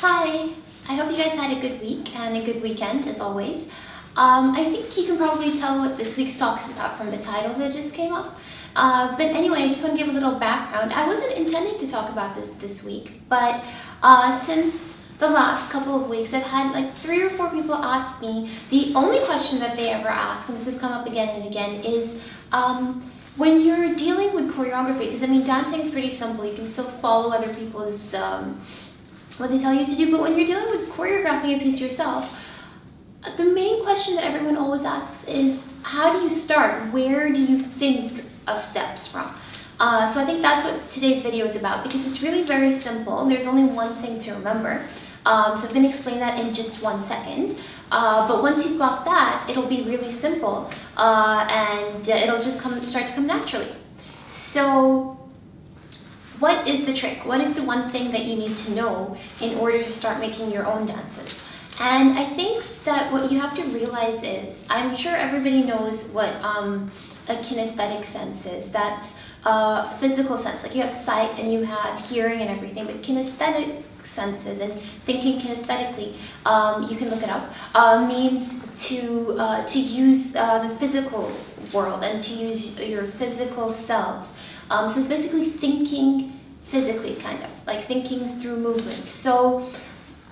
Hi! I hope you guys had a good week and a good weekend as always. I think you can probably tell what this week's talk is about from the title that just came up. But anyway, I just want to give a little background. I wasn't intending to talk about this week, but since the last couple of weeks, I've had like 3 or 4 people ask me. The only question that they ever ask, and this has come up again and again, is when you're dealing with choreography, because I mean dancing is pretty simple. You can still follow other people's what they tell you to do, but when you're dealing with choreographing a piece yourself, the main question that everyone always asks is, how do you start? Where do you think of steps from? So I think that's what today's video is about, because it's really very simple. There's only one thing to remember. So I'm going to explain that in just 1 second. But once you've got that, it'll be really simple, and it'll just start to come naturally. So what is the trick? What is the one thing that you need to know in order to start making your own dances? And I think that what you have to realize is, I'm sure everybody knows what a kinesthetic sense is. That's a physical sense. Like you have sight and you have hearing and everything, but kinesthetic senses and thinking kinesthetically, you can look it up, means to use the physical world and to use your physical self. So it's basically thinking physically, kind of, like thinking through movement. So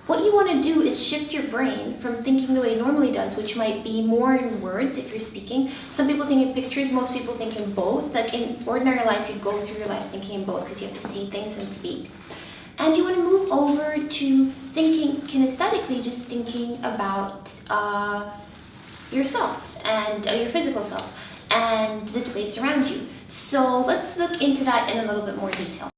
what you want to do is shift your brain from thinking the way it normally does, which might be more in words if you're speaking. Some people think in pictures, most people think in both. Like in ordinary life, you go through your life thinking in both because you have to see things and speak. And you want to move over to thinking kinesthetically, just thinking about yourself and your physical self and the space around you. So let's look into that in a little bit more detail.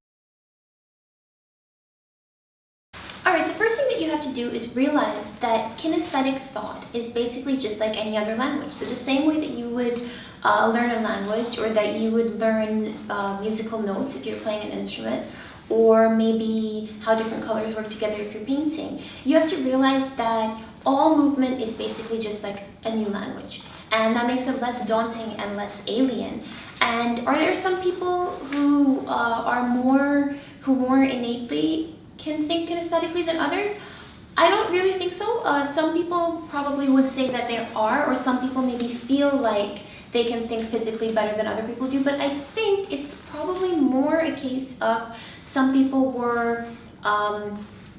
Alright, the first thing that you have to do is realize that kinesthetic thought is basically just like any other language. So the same way that you would learn a language, or that you would learn musical notes if you're playing an instrument, or maybe how different colors work together if you're painting, you have to realize that all movement is basically just like a new language. And that makes it less daunting and less alien. And are there some people who more innately can think kinesthetically than others? I don't really think so. Some people probably would say that there are, or some people maybe feel like they can think physically better than other people do, but I think it's probably more a case of some people were,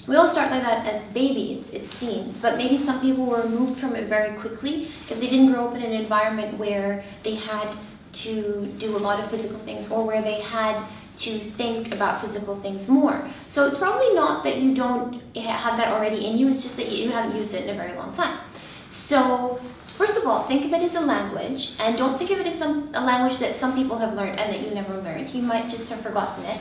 we all start like that as babies, it seems, but maybe some people were moved from it very quickly if they didn't grow up in an environment where they had to do a lot of physical things, or where they had to think about physical things more. So it's probably not that you don't have that already in you, it's just that you haven't used it in a very long time. So first of all, think of it as a language, and don't think of it as a language that some people have learned and that you never learned. You might just have forgotten it.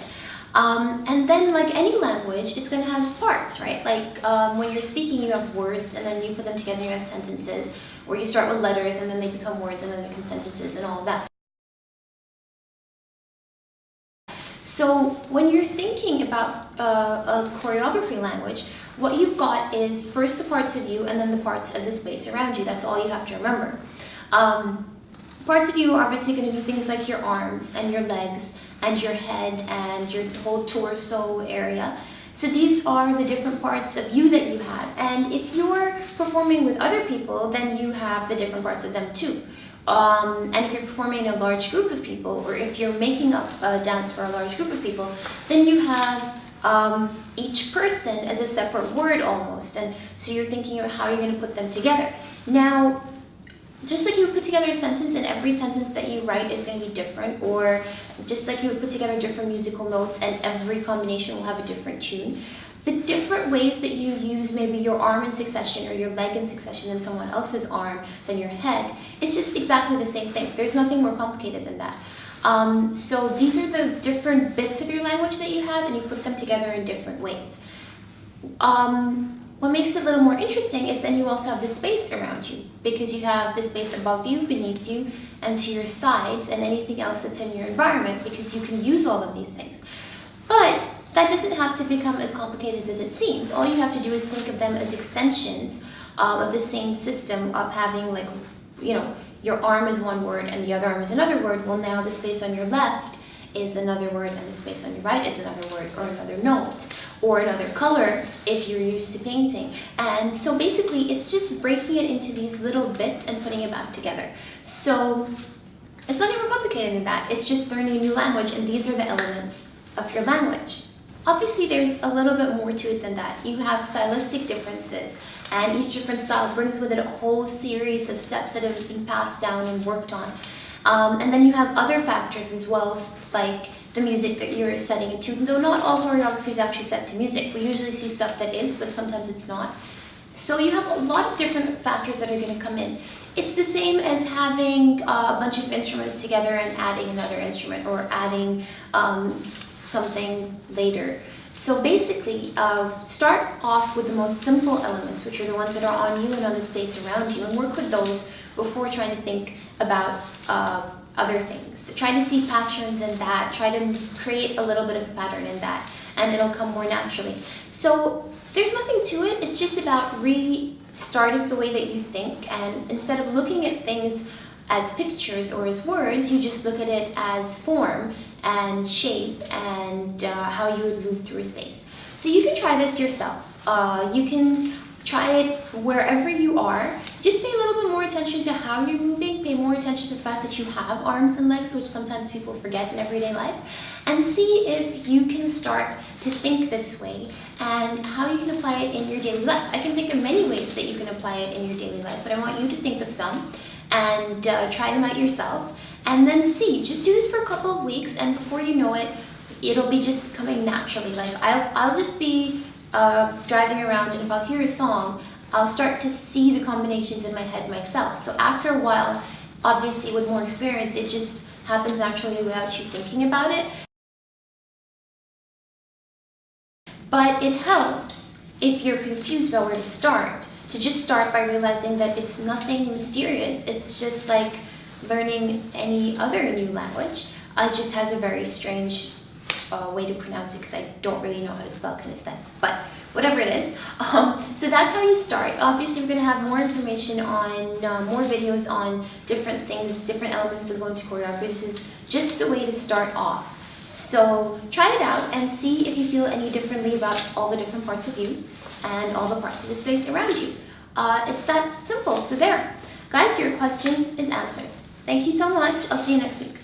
And then, like any language, it's going to have parts, right? Like when you're speaking, you have words, and then you put them together, you have sentences, or you start with letters, and then they become words, and then they become sentences, and all of that. So when you're thinking about a choreography language, what you've got is first the parts of you, and then the parts of the space around you. That's all you have to remember. Parts of you are obviously going to be things like your arms and your legs and your head and your whole torso area. So these are the different parts of you that you have. And if you're performing with other people, then you have the different parts of them too. And if you're performing in a large group of people, or if you're making up a dance for a large group of people, then you have each person as a separate word almost. And so you're thinking of how you're going to put them together. Now, just like you would put together a sentence, and every sentence that you write is going to be different, or just like you would put together different musical notes and every combination will have a different tune, the different ways that you use maybe your arm in succession or your leg in succession than someone else's arm, than your head, it's just exactly the same thing. There's nothing more complicated than that. So these are the different bits of your language that you have, and you put them together in different ways. What makes it a little more interesting is then you also have the space around you, because you have the space above you, beneath you, and to your sides, and anything else that's in your environment, because you can use all of these things. But that doesn't have to become as complicated as it seems. All you have to do is think of them as extensions of the same system of having, like, you know, your arm is one word and the other arm is another word. Well, now the space on your left is another word and the space on your right is another word or another note. or another color if you're used to painting. And so basically it's just breaking it into these little bits and putting it back together. So it's nothing more complicated than that. It's just learning a new language, and these are the elements of your language. Obviously, there's a little bit more to it than that. You have stylistic differences, and each different style brings with it a whole series of steps that have been passed down and worked on. And then you have other factors as well, like the music that you're setting it to, though not all choreography is actually set to music. We usually see stuff that is, but sometimes it's not. So you have a lot of different factors that are going to come in. It's the same as having a bunch of instruments together and adding another instrument, or adding something later. So basically, start off with the most simple elements, which are the ones that are on you and on the space around you, and work with those before trying to think about other things. Try to see patterns in that, try to create a little bit of a pattern in that, and it'll come more naturally. So there's nothing to it, it's just about restarting the way that you think, and instead of looking at things as pictures or as words, you just look at it as form and shape and how you would move through space. So you can try this yourself. You can try it wherever you are. Just pay a little bit more attention to how you're moving, pay more attention to the fact that you have arms and legs, which sometimes people forget in everyday life, and see if you can start to think this way and how you can apply it in your daily life. I can think of many ways that you can apply it in your daily life, but I want you to think of some and try them out yourself, and then see. Just do this for a couple of weeks, and before you know it, it'll be just coming naturally. Like I'll just be driving around, and if I'll hear a song, I'll start to see the combinations in my head myself. So after a while, obviously with more experience, it just happens naturally without you thinking about it. But it helps if you're confused about where to start, to just start by realizing that it's nothing mysterious. It's just like learning any other new language. It just has a very strange way to pronounce it, because I don't really know how to spell kinesthetic, but whatever it is. So that's how you start. Obviously, we're going to have more information on, more videos on different things, different elements to go into choreography. This is just the way to start off. So try it out and see if you feel any differently about all the different parts of you and all the parts of the space around you. It's that simple. So there. Guys, your question is answered. Thank you so much. I'll see you next week.